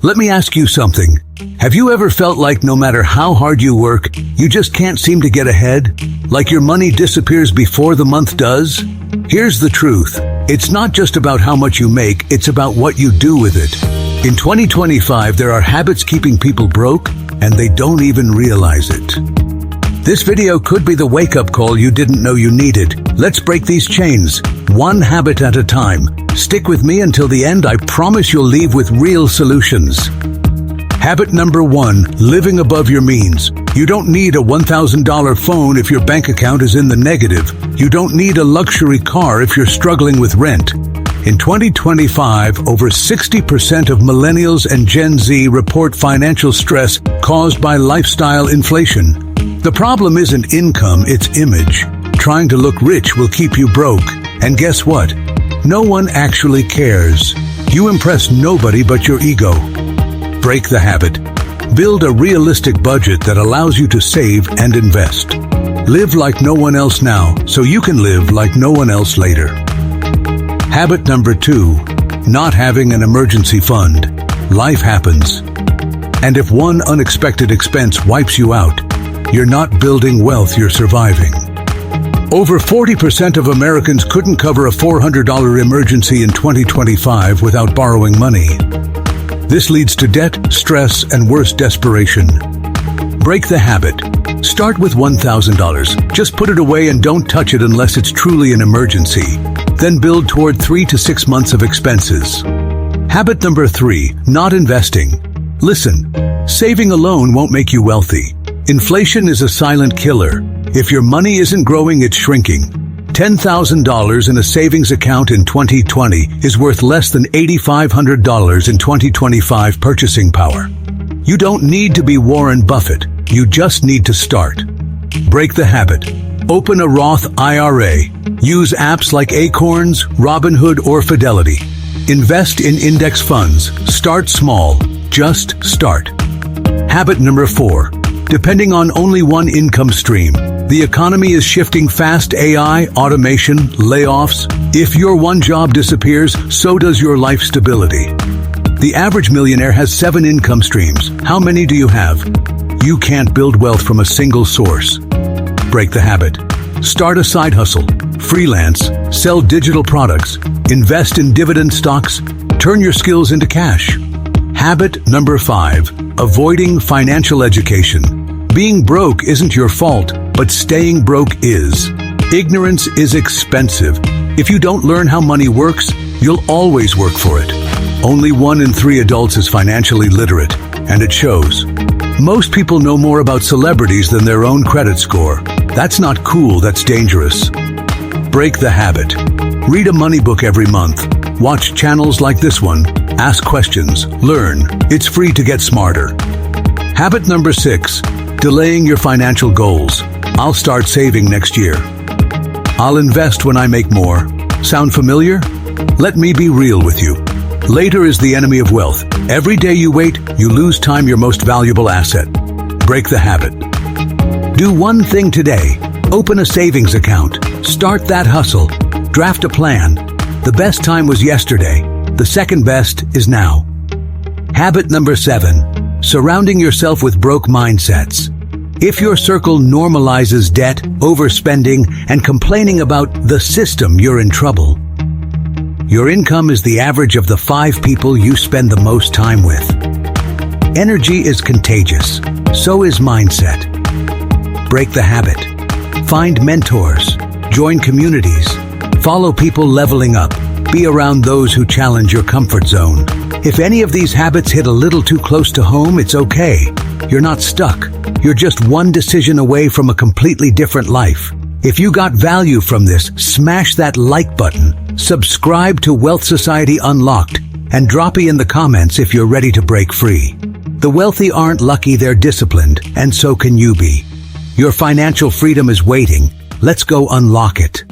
Let me ask you something. Have you ever felt like no matter how hard you work, you just can't seem to get ahead? Like your money disappears before the month does? Here's the truth. It's not just about how much you make, it's about what you do with it. In 2025, there are habits keeping people broke, and they don't even realize it. This video could be the wake-up call you didn't know you needed. Let's break these chains, one habit at a time. Stick with me until the end. I promise you'll leave with real solutions. Habit number 1, living above your means. You don't need a $1,000 phone if your bank account is in the negative. You don't need a luxury car if you're struggling with rent. In 2025, over 60% of millennials and Gen Z report financial stress caused by lifestyle inflation. The problem isn't income, it's image. Trying to look rich will keep you broke. And guess what? No one actually cares. You impress nobody but your ego. Break the habit. Build a realistic budget that allows you to save and invest. Live like no one else now, so you can live like no one else later. Habit number 2, not having an emergency fund. Life happens. And if one unexpected expense wipes you out, you're not building wealth, you're surviving. Over 40% of Americans couldn't cover a $400 emergency in 2025 without borrowing money. This leads to debt, stress, and worse, desperation. Break the habit. Start with $1,000. Just put it away and don't touch it unless it's truly an emergency. Then build toward 3 to 6 months of expenses. Habit number 3, not investing. Listen, saving alone won't make you wealthy. Inflation is a silent killer. If your money isn't growing, it's shrinking. $10,000 in a savings account in 2020 is worth less than $8,500 in 2025 purchasing power. You don't need to be Warren Buffett. You just need to start. Break the habit. Open a Roth IRA. Use apps like Acorns, Robinhood, or Fidelity. Invest in index funds. Start small. Just start. Habit number 4. Depending on only one income stream. The economy is shifting fast. AI, automation, layoffs. If your one job disappears, so does your life stability. The average millionaire has 7 income streams. How many do you have? You can't build wealth from a single source. Break the habit. Start a side hustle. Freelance. Sell digital products. Invest in dividend stocks. Turn your skills into cash. Habit number 5. Avoiding financial education. Being broke isn't your fault, but staying broke is. Ignorance is expensive. If you don't learn how money works, you'll always work for it. Only 1 in 3 adults is financially literate, and it shows. Most people know more about celebrities than their own credit score. That's not cool, that's dangerous. Break the habit. Read a money book every month. Watch channels like this one. Ask questions. Learn. It's free to get smarter. Habit number 6. Delaying your financial goals. I'll start saving next year. I'll invest when I make more. Sound familiar? Let me be real with you. Later is the enemy of wealth. Every day you wait, you lose time, your most valuable asset. Break the habit. Do one thing today. Open a savings account. Start that hustle. Draft a plan. The best time was yesterday. The second best is now. Habit number 7. Surrounding yourself with broke mindsets. If your circle normalizes debt, overspending, and complaining about the system, you're in trouble. Your income is the average of the 5 people you spend the most time with. Energy is contagious. So is mindset. Break the habit. Find mentors. Join communities. Follow people leveling up. Be around those who challenge your comfort zone. If any of these habits hit a little too close to home, it's okay. You're not stuck. You're just one decision away from a completely different life. If you got value from this, smash that like button, subscribe to Wealth Society Unlocked, and drop me in the comments if you're ready to break free. The wealthy aren't lucky, they're disciplined, and so can you be. Your financial freedom is waiting. Let's go unlock it.